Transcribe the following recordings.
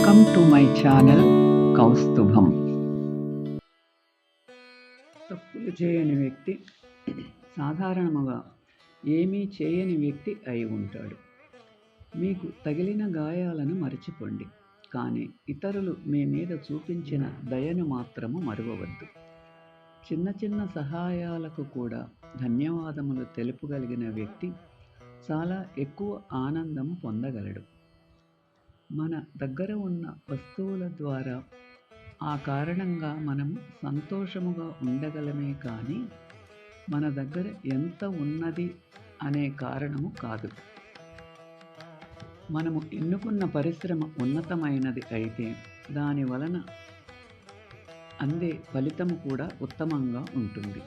Welcome to my channel Kaustubham. తప్పులు చేయని వ్యక్తి సాధారణముగా ఏమీ చేయని వ్యక్తి అయి ఉంటాడు. మీకు తగిలిన గాయాలను మరచిపోండి, కానీ ఇతరులు మీ మీద చూపించిన దయను మాత్రము మరువవద్దు. చిన్న చిన్న సహాయాలకు కూడా ధన్యవాదములు తెలుపగలిగిన వ్యక్తి చాలా ఎక్కువ ఆనందము పొందగలడు. మన దగ్గర ఉన్న వస్తువుల ద్వారా ఆ కారణంగా మనము సంతోషముగా ఉండగలమే కానీ మన దగ్గర ఎంత ఉన్నది అనే కారణము కాదు. మనము ఎన్నుకున్న పరిశ్రమ ఉన్నతమైనది అయితే దాని వలన అందే ఫలితము కూడా ఉత్తమంగా ఉంటుంది.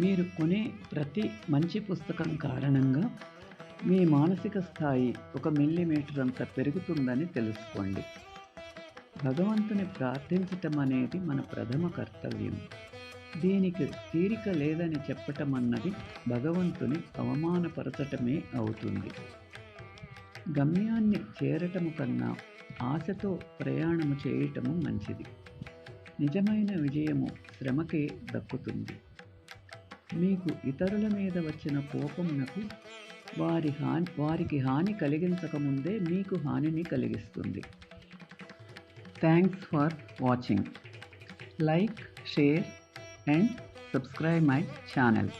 మీరు కొనే ప్రతి మంచి పుస్తకం కారణంగా మీ మానసిక స్థాయి 1 మిల్లీమీటర్ అంత పెరుగుతుందని తెలుసుకోండి. భగవంతుని ప్రార్థించటం అనేది మన ప్రథమ కర్తవ్యం. దీనికి తీరిక లేదని చెప్పటం అన్నది భగవంతుని అవమానపరచటమే అవుతుంది. గమ్యాన్ని చేరటము కన్నా ఆశతో ప్రయాణము చేయటము మంచిది. నిజమైన విజయము శ్రమకే దక్కుతుంది. మీకు ఇతరుల మీద వచ్చిన కోపమునకు వారికి హాని కలిగించకముందే మీకు హానిని కలిగిస్తుంది. Thanks for watching. Like, share and subscribe my channel.